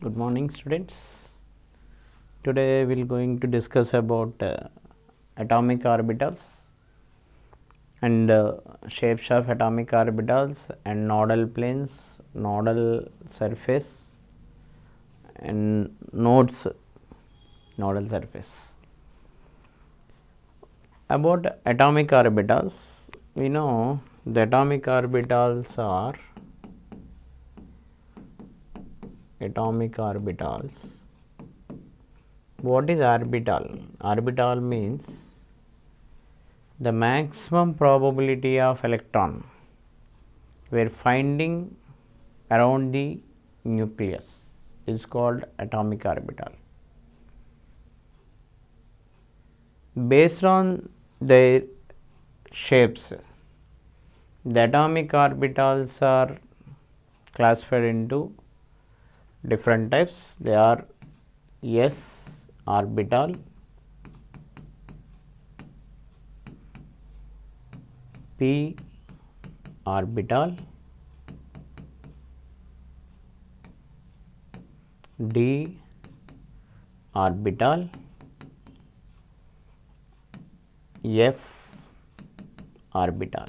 Good morning, students. Today we will going to discuss about atomic orbitals and shapes of atomic orbitals and nodal planes, nodal surface and nodal surface. About atomic orbitals, we know the atomic orbitals are What is orbital? Orbital means the maximum probability of electron we are finding around the nucleus is called atomic orbital. Based on their shapes, the atomic orbitals are classified into different types. They are S orbital, P orbital, D orbital, F orbital.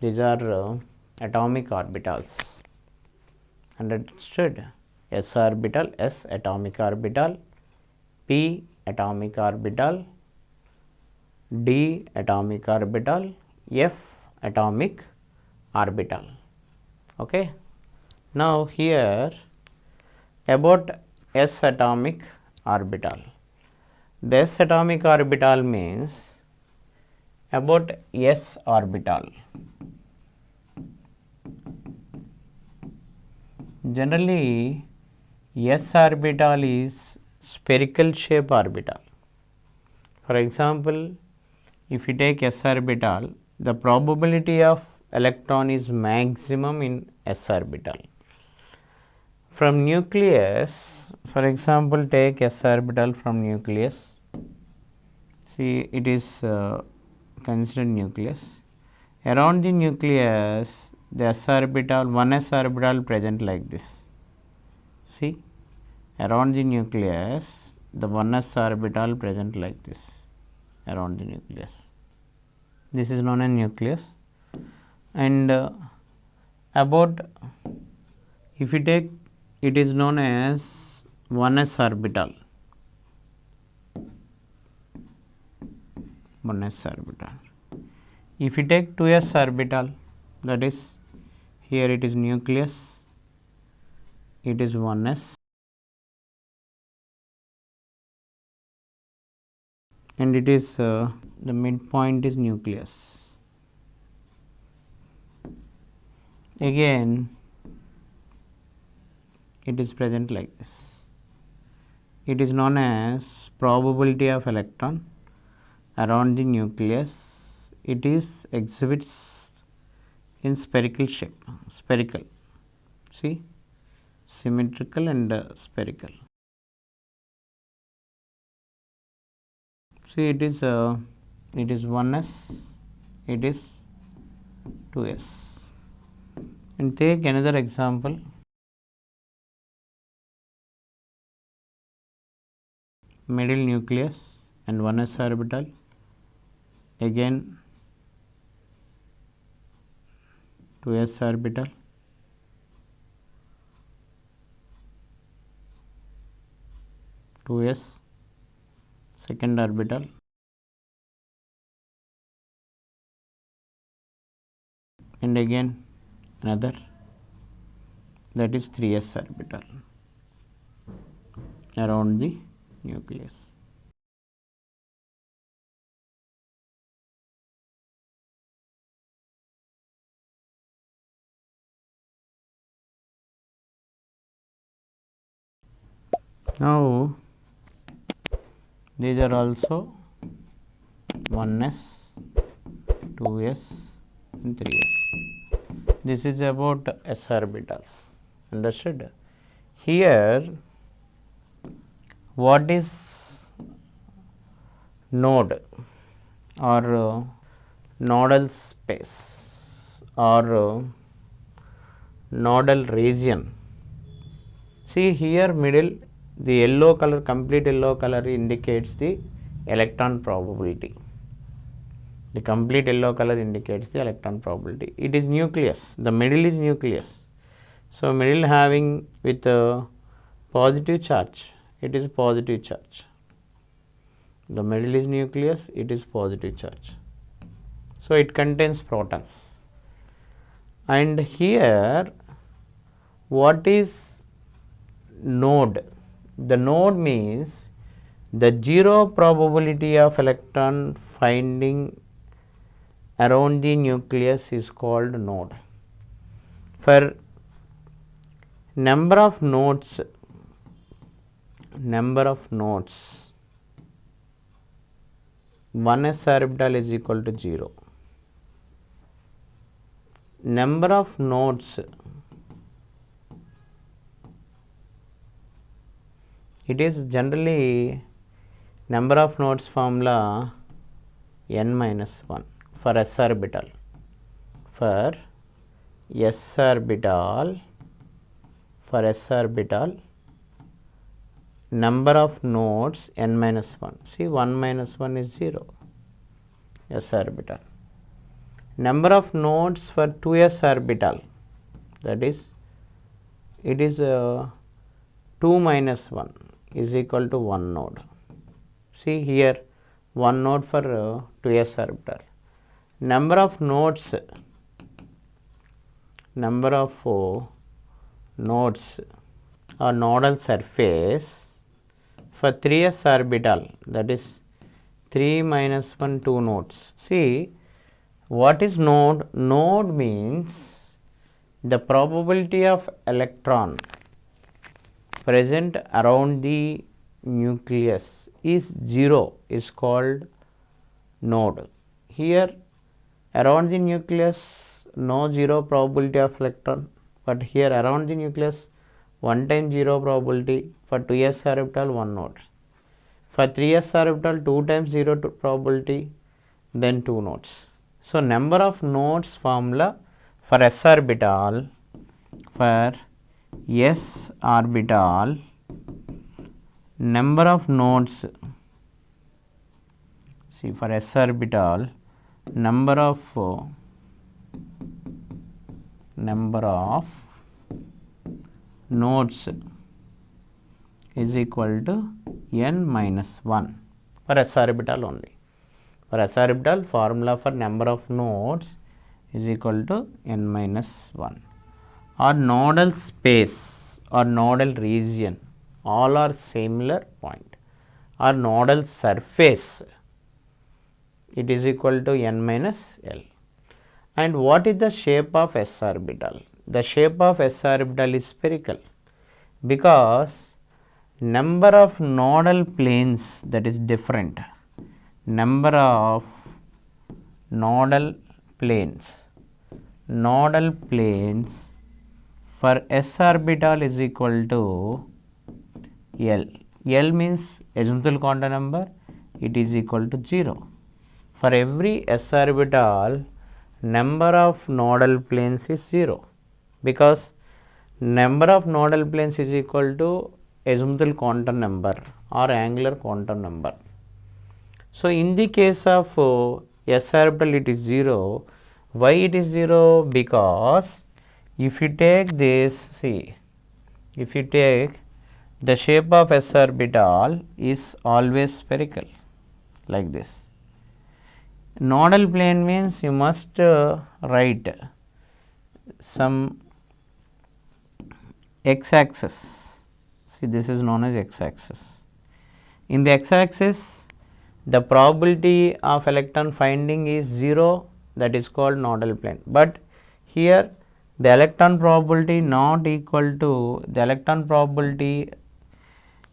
These are atomic orbitals. Understood? S orbital, S atomic orbital, P atomic orbital, D atomic orbital, F atomic orbital. Okay. Now here about S atomic orbital. The S atomic orbital means about S orbital. Generally, S orbital is spherical shape orbital. For example, if you take S orbital, the probability of electron is maximum in S orbital. From nucleus, for example, take S orbital from nucleus. See, it is considered nucleus. Around the nucleus, the S orbital, one S orbital present like this. See, around the nucleus, the one S orbital present like this around the nucleus. This is known as nucleus. And about, if you take, it is known as 1s orbital. 1s orbital. If you take 2s orbital, that is, here it is nucleus, it is 1s, and it is the midpoint is nucleus. Again, it is present like this. It is known as probability of electron around the nucleus. It is exhibits in spherical shape, spherical. See, symmetrical and spherical. See, it is 1s, it is 2s. And take another example. Middle nucleus and 1s orbital. Again 2s orbital. Second orbital, and again another, that is 3s orbital around the nucleus. Now these are also 1s, 2s and 3s. This is about s orbitals. Understood? Here, what is node or nodal space or nodal region. See here middle, the yellow color, complete yellow color indicates the electron probability. The complete yellow color indicates the electron probability. It is nucleus, the middle is nucleus. So, middle having with a positive charge, it is positive charge. The middle is nucleus, it is positive charge. So, it contains protons. And here what is node? The node means the zero probability of electron finding around the nucleus is called node. For number of nodes, one s orbital is equal to 0. Number of nodes, it is generally number of nodes formula n minus 1 for s orbital. For s orbital, number of nodes n minus 1. See 1 minus 1 is 0, s orbital. Number of nodes for 2s orbital, that is it is 2 minus 1 is equal to 1 node. See here 1 node for 2s orbital. Number of nodes or nodal surface for 3s orbital, that is 3 minus 1 2 nodes. See what is node? Node means the probability of electron present around the nucleus is 0 is called node. Here around the nucleus no 0 probability of electron, but here around the nucleus 1 times 0 probability. For 2s orbital 1 node. For 3s orbital 2 times 0 probability, then 2 nodes. So, number of nodes formula for s orbital, number of nodes, see for s orbital number of nodes is equal to n minus 1 for s orbital only. For s orbital, formula for number of nodes is equal to n minus 1. Or nodal space or nodal region, all are similar point. Or nodal surface, it is equal to n minus L. And what is the shape of s orbital? The shape of s orbital is spherical, because number of nodal planes, that is different. Number of nodal planes for s orbital is equal to L. L means azimuthal quantum number, it is equal to 0. For every s orbital, number of nodal planes is 0, because number of nodal planes is equal to azimuthal quantum number or angular quantum number. So, in the case of s orbital it is 0. Why it is 0? Because if you take this, see, if you take the shape of s orbital is always spherical like this. Nodal plane means you must write some x-axis. See, this is known as x-axis. In the x-axis, the probability of electron finding is 0, that is called nodal plane. But here the electron probability not equal to the electron probability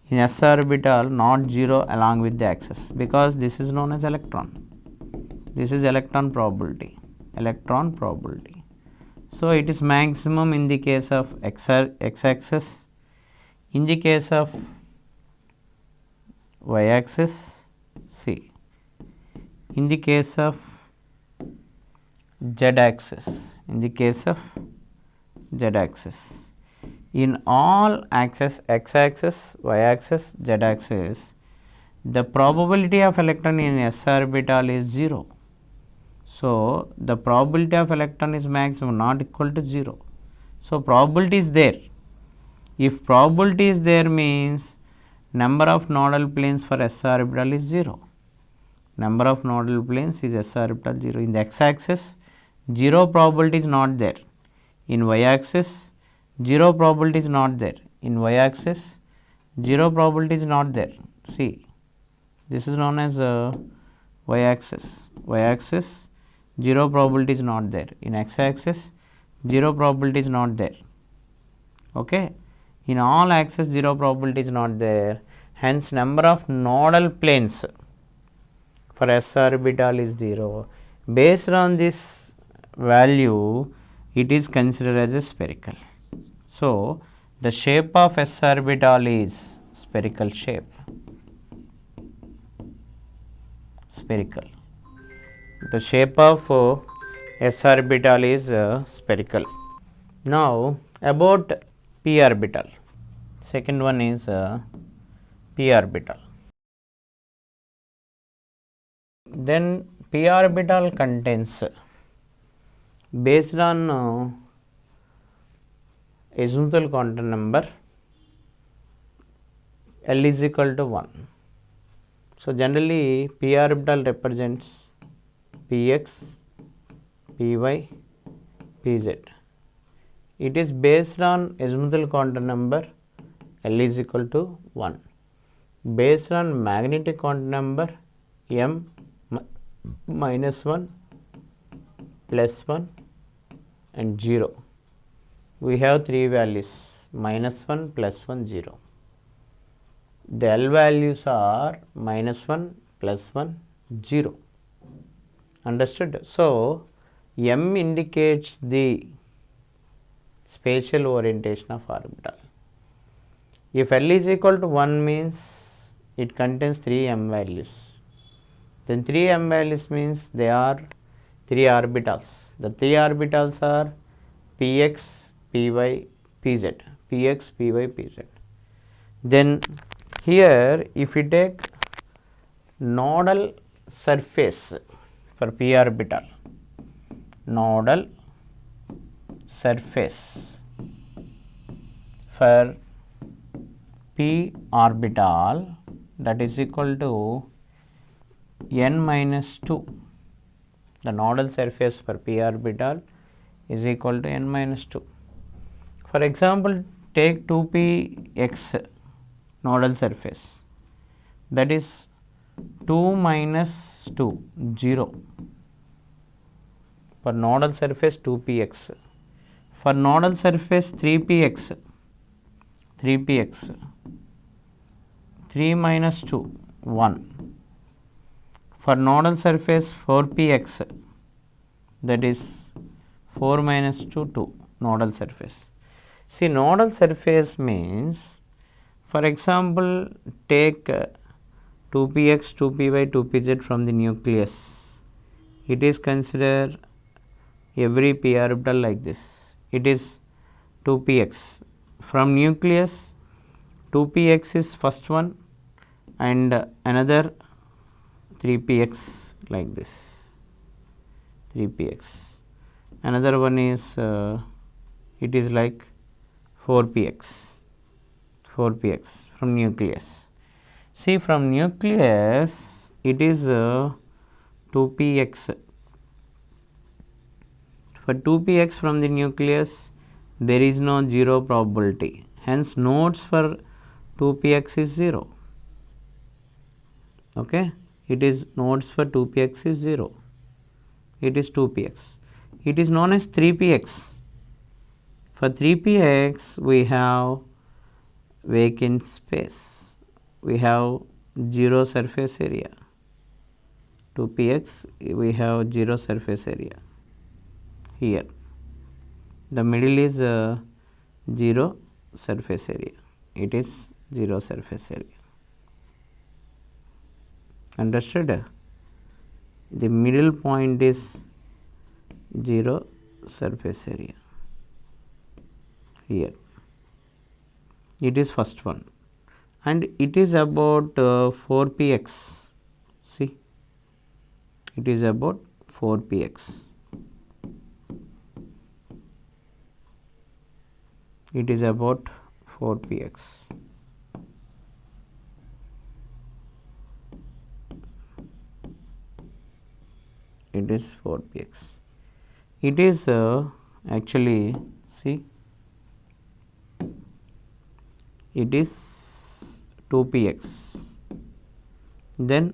in s orbital not 0 along with the axis, because this is known as electron. This is electron probability. So, it is maximum in the case of x-axis, in the case of y-axis, C. In the case of z-axis, z-axis. In all axes, x-axis, y-axis, z-axis, the probability of electron in s orbital is 0. So, the probability of electron is maximum, not equal to 0. So, probability is there. If probability is there means number of nodal planes for s orbital is 0. Number of nodal planes is s orbital 0. In the x-axis, 0 probability is not there. In y-axis, 0 probability is not there. In y-axis, 0 probability is not there. See, this is known as y-axis. Y-axis, 0 probability is not there. In x-axis, 0 probability is not there. Okay. In all axes, 0 probability is not there. Hence, number of nodal planes for s orbital is 0. Based on this value, it is considered as a spherical. So, the shape of s orbital is spherical shape. Spherical. The shape of s orbital is spherical. Now, about p orbital. Second one is p orbital. Then p orbital contains, based on azimuthal quantum number, L is equal to 1. So, generally p orbital represents px, py, pz. It is based on azimuthal quantum number L is equal to 1. Based on magnetic quantum number m minus 1, plus 1 and 0. We have 3 values, minus 1, plus 1, 0. The L values are minus 1, plus 1, 0. Understood? So, M indicates the spatial orientation of orbital. If L is equal to 1 means it contains 3 M values. Then 3 M values means they are 3 orbitals. The 3 orbitals are px, py, pz. Px, py, pz. Then here if we take nodal surface for p orbital, nodal surface for p orbital, that is equal to n minus 2. The nodal surface for p orbital is equal to n minus 2. For example, take 2px nodal surface, that is 2 minus 2, 0. For nodal surface 2px. For nodal surface 3px, 3 minus 2, 1. For nodal surface 4px, that is 4 minus 2, 2, nodal surface. See, nodal surface means, for example, take 2px, 2py, 2pz from the nucleus. It is considered every p orbital like this. It is 2px. From nucleus, 2px is first one and another 3px like this, 3px. Another one is, it is like 4px, 4px from nucleus. See, from nucleus it is 2px. For 2px from the nucleus, there is no 0 probability. Hence, nodes for 2px is 0. Okay. It is nodes for 2px is 0. It is 2px. It is known as 3px. For 3px, we have vacant space. We have 0 surface area. 2px, we have 0 surface area. Here, the middle is 0 surface area. It is 0 surface area. Understood? The middle point is 0 surface area. here. It is first one, and it is about 4px. See, it is about 4px. It is about 4px. It is 4px. It is actually, see, it is 2px. Then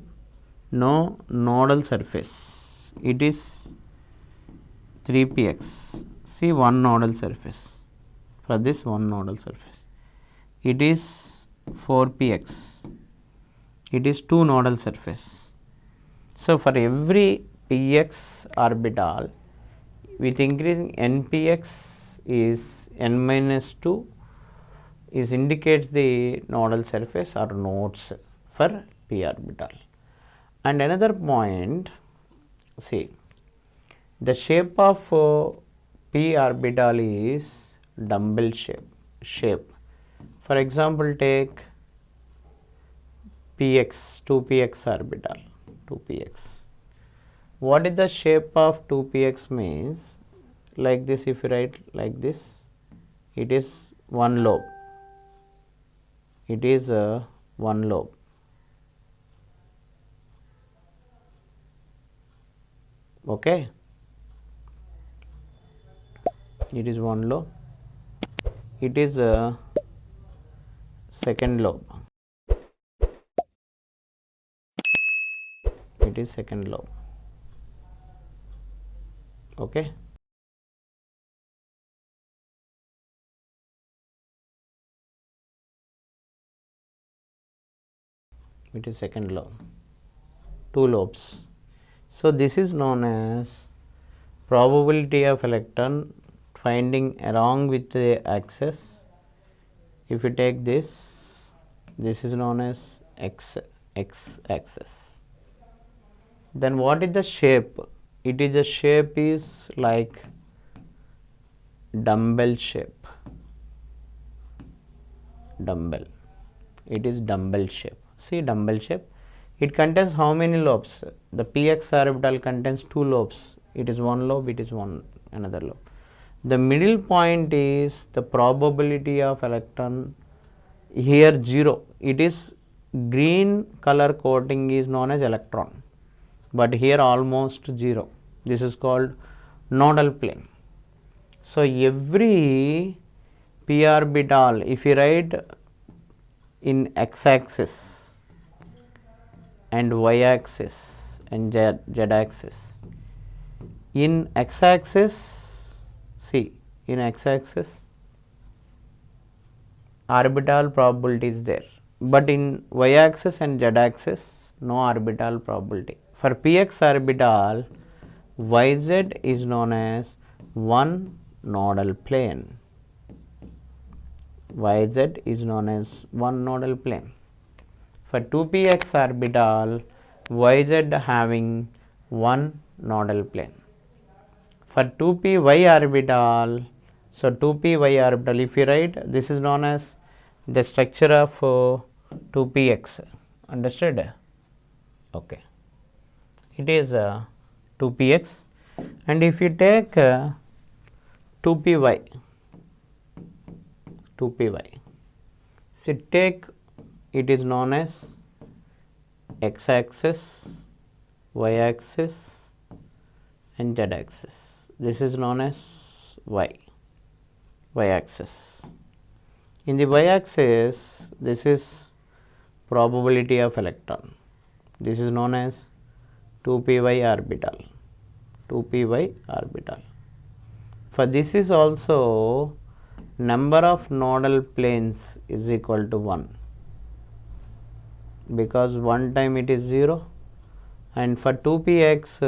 no nodal surface. It is 3px. See, one nodal surface. For this one nodal surface, it is 4px. It is two nodal surface. So for every px orbital with increasing npx is n minus 2 is indicates the nodal surface or nodes for p orbital. And another point, see, the shape of p orbital is dumbbell shape. For example, take px, 2px orbital, 2px. What is the shape of 2px means? Like this, if you write like this, it is one lobe. It is one lobe. Okay, it is one lobe. It is a second lobe. It is second lobe. Okay. It is second lobe. Two lobes. So this is known as probability of electron finding along with the axis. If you take this, this is known as x axis. Then what is the shape? It is a shape is like dumbbell shape. Dumbbell. It is dumbbell shape. See, dumbbell shape. It contains how many lobes? The px orbital contains two lobes. It is one lobe, it is one another lobe. The middle point is the probability of electron, here 0. It is green color coating is known as electron, but here almost 0. This is called nodal plane. So every p orbital, if you write in x axis and y axis and z axis, in x axis, see, in x axis orbital probability is there, but in y axis and z axis no orbital probability. For px orbital, yz is known as one nodal plane. Yz is known as one nodal plane. For 2px orbital, yz having one nodal plane. For 2py orbital, so 2py orbital, if you write, this is known as the structure of 2px. Understood? Okay. It is 2px, and if you take 2py, so take, it is known as x axis, y axis and z axis. This is known as y axis. In the y axis, this is probability of electron. This is known as 2py orbital. 2py orbital. For this is also number of nodal planes is equal to 1, because one time it is 0, and for 2px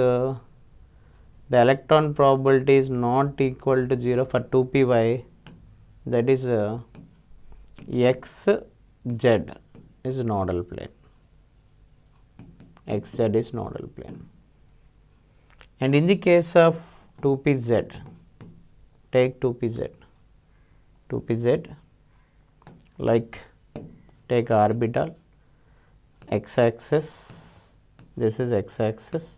the electron probability is not equal to 0 for 2py, that is xz is nodal plane. Xz is nodal plane. And in the case of 2pz, take 2pz. 2pz, like take orbital, x axis, this is x axis,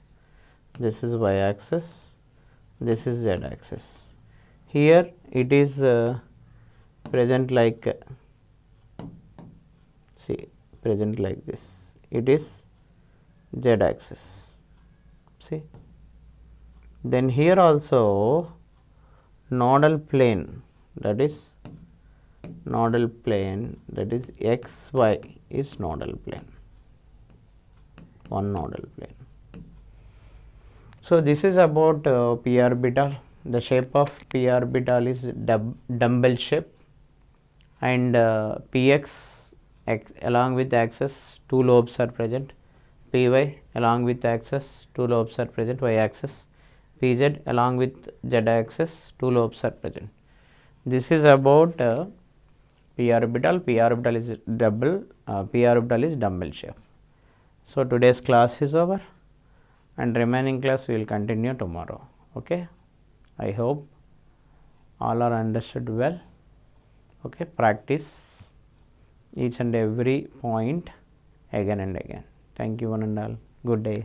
this is y axis, this is z axis. Here it is present like present like this, it is z axis. See, then here also nodal plane, that is xy is nodal plane, one nodal plane. So this is about p orbital. The shape of p orbital is dumbbell shape, and px along with axis 2 lobes are present, py along with axis 2 lobes are present, y axis, pz along with z axis 2 lobes are present. This is about p orbital. P orbital is dumbbell shape. So today's class is over, and remaining class we will continue tomorrow. Okay, I hope all are understood well. Okay, practice each and every point again and again. Thank you one and all. Good day.